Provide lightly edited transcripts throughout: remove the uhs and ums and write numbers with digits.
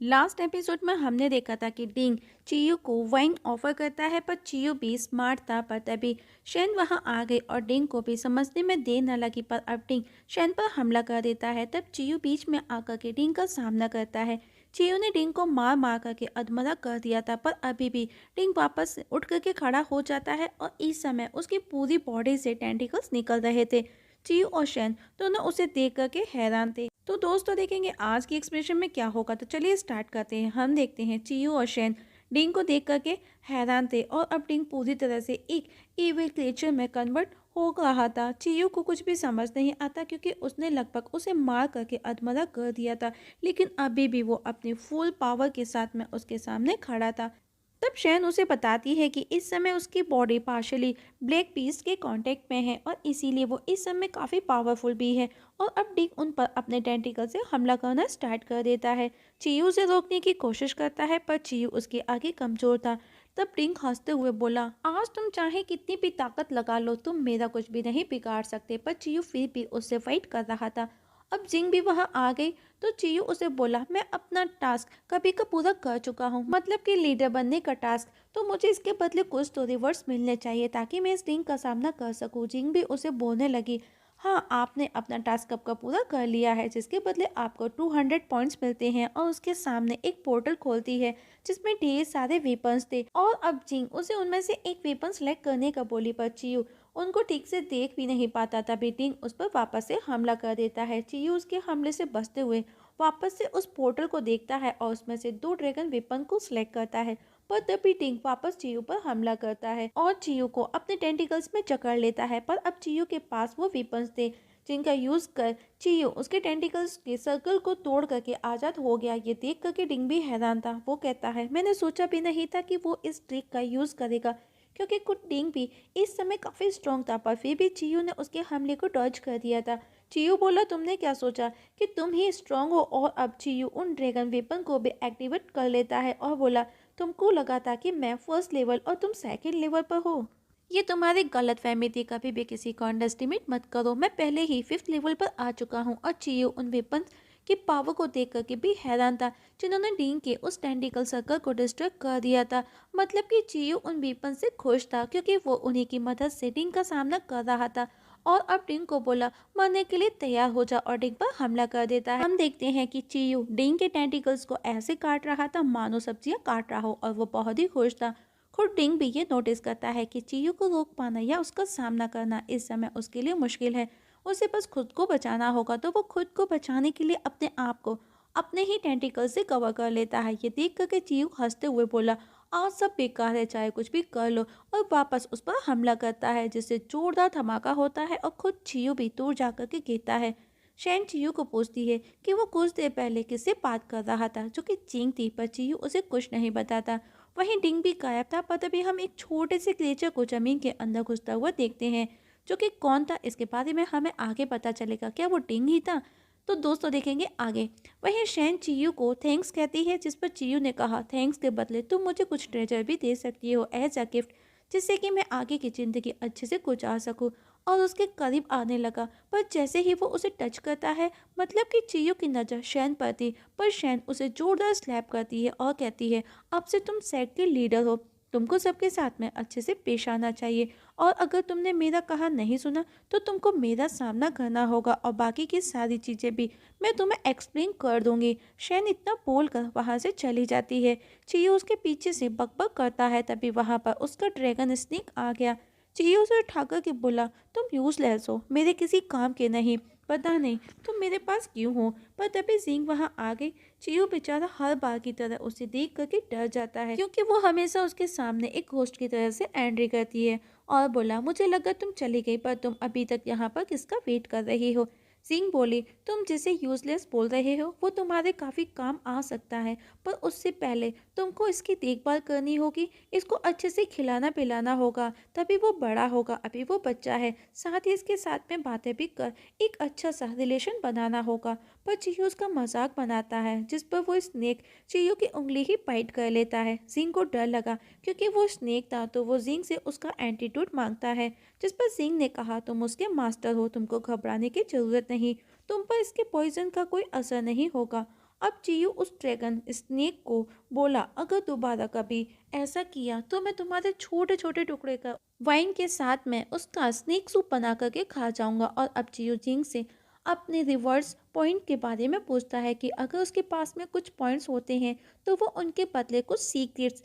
Last episode में हमने देखा था कि डिंग चियो को वाइन ऑफर करता है, पर चियो भी स्मार्ट था। पर तभी शेन वहां आ गई और डिंग को भी समझने में देर न लगी। पर अब डिंग शेन पर हमला कर देता है। तब चियो बीच में आकर के डिंग का सामना करता है। चियो ने डिंग को मार मार करके अधमरा कर दिया था, पर अभी भी डिंग वापस से उठ करके खड़ा हो जाता है और इस समय उसकी पूरी बॉडी से टेंटिकल्स निकल रहे थे। चियो और शेन दोनों उसे देख करके हैरान थे। तो दोस्तों देखेंगे आज की एक्सप्रेशन में क्या होगा। तो चलिए स्टार्ट करते हैं। हम देखते हैं चियो और शेन डिंग को देख करके हैरान थे और अब डिंग पूरी तरह से एक इविल क्रिएचर में कन्वर्ट हो रहा था। चियो को कुछ भी समझ नहीं आता क्योंकि उसने लगभग उसे मार करके अधमरा कर दिया था, लेकिन अभी भी वो अपनी फुल पावर के साथ में उसके सामने खड़ा था। तब शैन उसे बताती है कि इस समय उसकी बॉडी पार्शली ब्लैक पीस के कांटेक्ट में है और इसीलिए वो इस समय काफ़ी पावरफुल भी है। और अब डिक उन पर अपने टेंटिकल से हमला करना स्टार्ट कर देता है। चीयू उसे रोकने की कोशिश करता है, पर चीयू उसके आगे कमजोर था। तब डिंक हंसते हुए बोला, आज तुम चाहे कितनी भी ताकत लगा लो, तुम मेरा कुछ भी नहीं बिगाड़ सकते। पर चीयू फिर भी उससे फाइट कर रहा था। अब जिंग भी वहां आ गई तो चियो उसे बोला, मैं अपना टास्क कभी का पूरा कर चुका हूँ, मतलब कि लीडर बनने का टास्क। तो मुझे इसके बदले कुछ तो रिवर्स मिलने चाहिए ताकि मैं इस रिंग का सामना कर सकूँ। जिंग भी उसे बोलने लगी, हाँ आपने अपना टास्क कब का पूरा कर लिया है, जिसके बदले आपको 200 पॉइंट्स मिलते हैं। और उसके सामने एक पोर्टल खोलती है जिसमें ढेर सारे वेपन्स थे और अब जिंग उसे उनमें से एक वेपन सेलेक्ट करने का बोली, पर चियो उनको ठीक से देख भी नहीं पाता था। बीटिंग उस पर वापस से हमला कर देता है। चियो उसके हमले से बचते हुए वापस से उस पोर्टल को देखता है और उसमें से 2 ड्रैगन वेपन को सिलेक्ट करता है। पर तभी टिंग वापस चियो पर हमला करता है और चियो को अपने टेंटिकल्स में जकड़ लेता है। पर अब चियो के पास वो वेपन्स थे जिनका यूज कर चियो उसके टेंटिकल्स के सर्कल को तोड़ करके आजाद हो गया। ये देख करके डिंग भी हैरान था। वो कहता है, मैंने सोचा भी नहीं था कि वो इस ट्रिक का यूज करेगा, क्योंकि कुछ डिंग भी इस समय काफी स्ट्रॉन्ग था। पर फिर भी चियो ने उसके हमले को डॉज कर दिया था। चियो बोला, तुमने क्या सोचा कि तुम ही स्ट्रांग हो। और अब चियो उन ड्रैगन वेपन को भी एक्टिवेट कर लेता है और बोला, तुमको लगा था कि मैं फर्स्ट लेवल और तुम सेकंड लेवल पर हो। ये तुम्हारी गलत फहमी थी। कभी भी किसी को अंडर एस्टिमेट मत करो। मैं पहले ही 5th लेवल पर आ चुका हूँ। और चियो उन वेपन की पावर को देख करके भी हैरान था जिन्होंने डीन के उस टेंटिकल सर्कल को डिस्ट्रॉय कर दिया था। मतलब कि चियो उन वेपन से खुश था क्योंकि वो उन्हीं की मदद से डिंग का सामना कर रहा था। और अब डिंग को बोला, मरने के लिए तैयार हो जा, और डिंग पर हमला कर देता है। हम देखते हैं कि चियो डिंग के टेंटिकल्स को ऐसे काट रहा था मानो सब्जियां काट रहा हो और वो बहुत ही खुश था। खुद डिंग भी ये नोटिस करता है कि चियो को रोक पाना या उसका सामना करना इस समय उसके लिए मुश्किल है। उसे बस खुद को बचाना होगा। तो वो खुद को बचाने के लिए अपने आप को अपने ही टेंटिकल से कवर कर लेता है। ये देख करके चियो हंसते हुए बोला, आज सब बेकार है, चाहे कुछ भी कर लो। और वापस उस पर हमला करता है जिससे जोरदार धमाका होता है और खुद चियो भी दूर जाकर के गिरता है। शैन चियो को पूछती है कि वो कुछ देर पहले किससे बात कर रहा था, जो कि जिंग थी। पर चियो उसे कुछ नहीं बताता। वहीं डिंग भी गायब था। पर तभी हम एक छोटे से क्रिएचर को जमीन के अंदर घुसता हुआ देखते हैं, जो कि कौन था इसके बारे में हमें आगे पता चलेगा। क्या वो डिंग ही था? तो दोस्तों देखेंगे आगे। वहीं शैन चियो को थैंक्स कहती है, जिस पर चियो ने कहा, थैंक्स के बदले तुम मुझे कुछ ट्रेजर भी दे सकती हो एज अ गिफ्ट, जिससे कि मैं आगे की ज़िंदगी अच्छे से गुजार सकूं। और उसके करीब आने लगा, पर जैसे ही वो उसे टच करता है, मतलब कि चियो की नज़र शैन पर थी, पर शैन उसे जोरदार स्लैप करती है और कहती है, अब से तुम सेट के लीडर हो, तुमको सबके साथ में अच्छे से पेश आना चाहिए। और अगर तुमने मेरा कहा नहीं सुना तो तुमको मेरा सामना करना होगा, और बाकी की सारी चीज़ें भी मैं तुम्हें एक्सप्लेन कर दूंगी। शैन इतना बोलकर वहाँ से चली जाती है। चियो उसके पीछे से बकबक करता है। तभी वहाँ पर उसका ड्रैगन स्नेक आ गया। चियो उसे उठाकर के बोला, तुम यूजलेस हो, मेरे किसी काम के नहीं, पता नहीं तुम मेरे पास क्यों हो। पर तभी जिंग वहाँ आ गई। चियो बेचारा हर बार की तरह उसे देख करके डर जाता है, क्योंकि वो हमेशा उसके सामने एक होस्ट की तरह से एंट्री करती है। और बोला, मुझे लगा तुम चली गई, पर तुम अभी तक यहाँ पर किसका वेट कर रही हो। सिंह बोली, तुम जिसे यूजलेस बोल रहे हो वो तुम्हारे काफ़ी काम आ सकता है, पर उससे पहले तुमको इसकी देखभाल करनी होगी, इसको अच्छे से खिलाना पिलाना होगा, तभी वो बड़ा होगा, अभी वो बच्चा है। साथ ही इसके साथ में बातें भी कर एक अच्छा सा रिलेशन बनाना होगा। पर चियो उसका मजाक बनाता है, जिस पर वो स्नेक चियो की उंगली ही बाइट कर लेता है। जिंग को डर लगा क्योंकि वो स्नेक था, तो वो जिंग से उसका एंटीट्यूड मांगता है, जिस पर सिंह ने कहा, तुम उसके मास्टर हो, तुमको घबराने की जरूरत नहीं, तुम पर इसके पॉइजन का कोई असर नहीं होगा। अब चियू उस ड्रैगन स्नेक को बोला, अगर दोबारा कभी ऐसा किया तो मैं तुम्हारे छोटे छोटे टुकड़े का वाइन के साथ में उसका स्नेक सूप बना करके खा जाऊंगा। और अब चियू जिंग से अपने रिवर्स पॉइंट के बारे में पूछता है कि अगर उसके पास में कुछ पॉइंट्स होते हैं तो वो उनके बदले कुछ सीक्रेट्स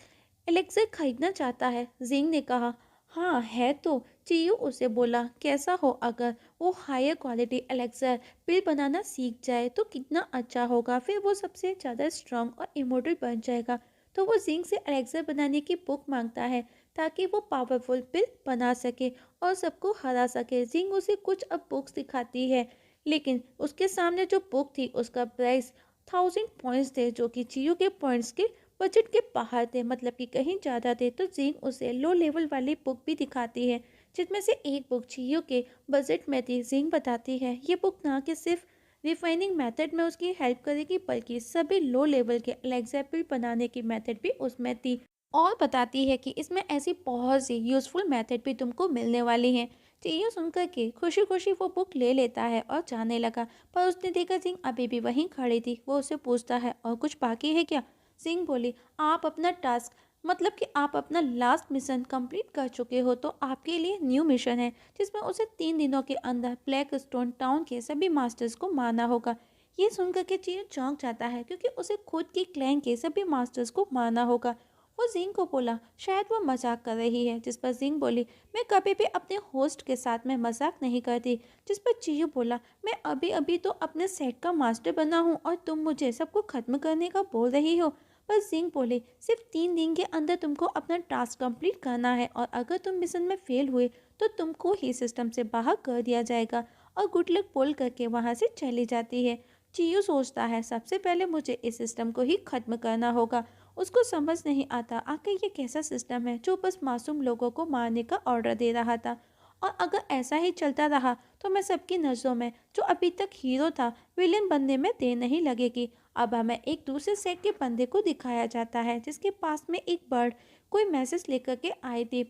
एलेक्सर खरीदना चाहता है। जिंग ने कहा, हाँ है तो। चियू उसे बोला, कैसा हो अगर वो हायर क्वालिटी एलेक्सर पिल बनाना सीख जाए तो कितना अच्छा होगा, फिर वो सबसे ज़्यादा स्ट्रांग और इमोर्टल बन जाएगा। तो वो जिंग से एलेक्सर बनाने की बुक मांगता है ताकि वो पावरफुल पिल बना सके और सबको हरा सके। जिंग उसे कुछ अब बुक्स दिखाती है, लेकिन उसके सामने जो बुक थी उसका प्राइस 1000 पॉइंट्स थे, जो कि चियू के पॉइंट्स के बजट के बाहर थे, मतलब कि कहीं ज़्यादा थे। तो जिंग उसे लो लेवल वाली बुक भी दिखाती है, जिसमें से एक बुक चियू के बजट में थी। जिंग बताती है ये बुक ना कि सिर्फ रिफाइनिंग मेथड में उसकी हेल्प करेगी, बल्कि सभी लो लेवल के एलेक्सापिल बनाने की मेथड भी उसमें थी। और बताती है कि इसमें ऐसी बहुत सी यूज़फुल मेथड भी तुमको मिलने वाली हैं। चियू सुनकर के खुशी खुशी वो बुक ले लेता है और जाने लगा, पर उसने देखा जिंग अभी भी वहीं खड़ी थी। वो उसे पूछता है, और कुछ बाकी है क्या? सिंह बोली, आप अपना टास्क, मतलब कि आप अपना लास्ट मिशन कंप्लीट कर चुके हो, तो आपके लिए न्यू मिशन है जिसमें उसे 3 दिनों के अंदर ब्लैक स्टोन टाउन के सभी मास्टर्स को मारना होगा। ये सुनकर के चियो चौंक जाता है, क्योंकि उसे खुद की क्लैन के सभी मास्टर्स को मारना होगा। वो जिंग को बोला शायद वो मजाक कर रही है, जिस पर जिंग बोली, मैं कभी भी अपने होस्ट के साथ में मजाक नहीं करती। जिस पर चियो बोला, मैं अभी अभी तो अपने सेट का मास्टर बना हूँ और तुम मुझे सबको खत्म करने का बोल रही हो। पर जिंग बोले, सिर्फ 3 दिन के अंदर तुमको अपना टास्क कंप्लीट करना है, और अगर तुम मिशन में फेल हुए तो तुमको ही सिस्टम से बाहर कर दिया जाएगा। और गुड लक बोल करके वहाँ से चली जाती है। चियो सोचता है सबसे पहले मुझे इस सिस्टम को ही खत्म करना होगा। उसको समझ नहीं आता आखिर ये कैसा सिस्टम है जो बस मासूम लोगों को मारने का ऑर्डर दे रहा था। और अगर ऐसा ही चलता रहा तो मैं सबकी नज़रों में जो अभी तक हीरो था, विलेन बनने में देर नहीं लगेगी। अब हमें एक दूसरे सेट के बंदे को दिखाया जाता है, जिसके पास में एक बर्ड कोई मैसेज लेकर के आई थी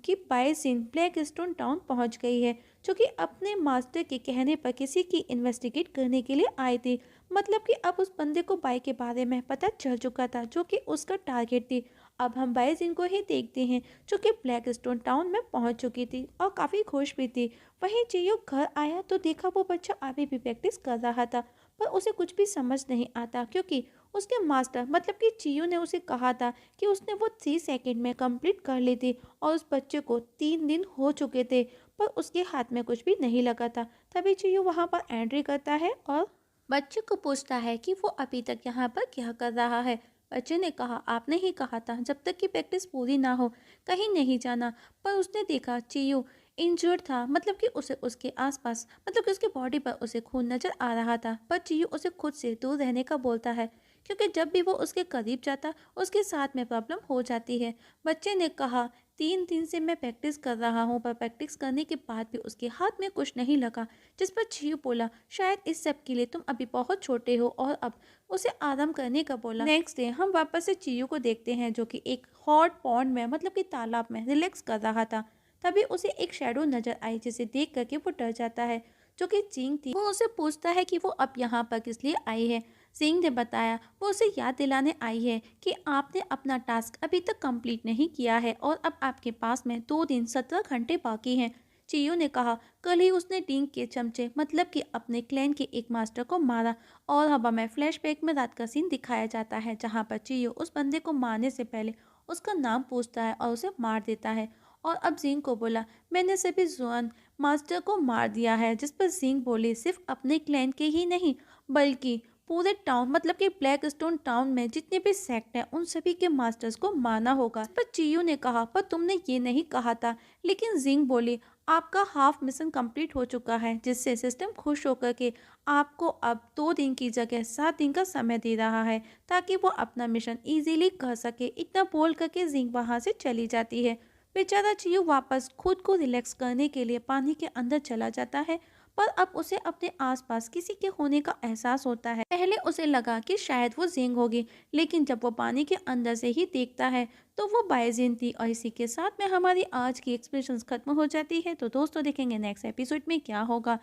कि बायसिन ब्लैक स्टोन टाउन पहुंच गई है, जो कि अपने मास्टर के कहने पर किसी की इन्वेस्टिगेट करने के लिए आई थी। मतलब कि अब उस बंदे को बाई के बारे में पता चल चुका था, जो कि उसका टारगेट थी। अब हम बायसिन को ही देखते हैं, जो कि ब्लैक स्टोन टाउन में पहुंच चुकी थी और काफ़ी खुश भी थी। वहीं जियो घर आया तो देखा वो बच्चा अभी भी प्रैक्टिस कर रहा था, पर उसे कुछ भी समझ नहीं आता, क्योंकि उसके मास्टर मतलब कि चियो ने उसे कहा था कि उसने वो 3 सेकंड में कंप्लीट कर ली थी, और उस बच्चे को 3 दिन हो चुके थे, पर उसके हाथ में कुछ भी नहीं लगा था। तभी चियो वहाँ पर एंट्री करता है और बच्चे को पूछता है कि वो अभी तक यहाँ पर क्या कर रहा है। बच्चे ने कहा, आपने ही कहा था जब तक कि प्रैक्टिस पूरी ना हो कहीं नहीं जाना। पर उसने देखा चियो इंजर्ड था, मतलब कि उसे उसके आसपास, मतलब कि उसके बॉडी पर उसे खून नजर आ रहा था। पर चियो उसे खुद से दूर रहने का बोलता है, क्योंकि जब भी वो उसके करीब जाता उसके साथ में प्रॉब्लम हो जाती है। बच्चे ने कहा, 3 दिन से मैं प्रैक्टिस कर रहा हूँ, पर प्रैक्टिस करने के बाद भी उसके हाथ में कुछ नहीं लगा। जिस पर चियो बोला, शायद इस सब के लिए तुम अभी बहुत छोटे हो, और अब उसे आराम करने का बोला। नेक्स्ट डे हम वापस से चियो को देखते हैं, जो कि एक हॉट पॉन्ड में, मतलब कि तालाब में रिलैक्स कर रहा था। तभी उसे एक शैडो नजर आई, जिसे देख करके वो डर जाता है, जो कि जिंग थी। वो उसे पूछता है कि वो अब यहाँ पर किस लिए आई है। जिंग ने बताया वो उसे याद दिलाने आई है कि आपने अपना टास्क अभी तक कंप्लीट नहीं किया है, और अब आपके पास में 2 दिन 17 घंटे बाकी हैं। चियो ने कहा, कल ही उसने टीम के चमचे, मतलब कि अपने क्लैन के एक मास्टर को मारा। और हवा में फ्लैशबैक में रात का सीन दिखाया जाता है, जहाँ पर चियो उस बंदे को मारने से पहले उसका नाम पूछता है और उसे मार देता है। और अब जिंग को बोला, मैंने सभी जुआन मास्टर को मार दिया है। जिस पर जिंग बोली, सिर्फ अपने क्लैन के ही नहीं बल्कि पूरे टाउन, मतलब कि ब्लैक स्टोन टाउन में जितने भी सेक्ट हैं उन सभी के मास्टर्स को मारना होगा। इस पर चियो ने कहा, पर तुमने ये नहीं कहा था। लेकिन जिंग बोली, आपका हाफ मिशन कंप्लीट हो चुका है, जिससे सिस्टम खुश होकर के आपको अब 2 दिन की जगह 7 दिन का समय दे रहा है, ताकि वो अपना मिशन इजीली कर सके। इतना बोल करके जिंग वहां से चली जाती है। बेचारा चियो वापस खुद को रिलैक्स करने के लिए पानी के अंदर चला जाता है, पर अब उसे अपने आसपास किसी के होने का एहसास होता है। पहले उसे लगा कि शायद वो जिंग होगी, लेकिन जब वो पानी के अंदर से ही देखता है तो वो बायजिन थी। और इसी के साथ में हमारी आज की एक्सप्रेशंस खत्म हो जाती है। तो दोस्तों, देखेंगे नेक्स्ट एपिसोड में क्या होगा।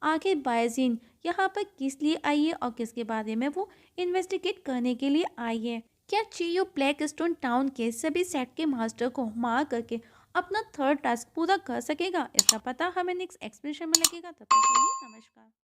आखिर बायजीन यहाँ पर किस लिए आई है और किसके बारे में वो इन्वेस्टिगेट करने के लिए आई है। क्या चीयू ब्लैक स्टोन टाउन के सभी सेट के मास्टर को मार करके अपना थर्ड टास्क पूरा कर सकेगा? इसका पता हमें नेक्स्ट एक्सप्लेनेशन में लगेगा। तब तक के लिए नमस्कार।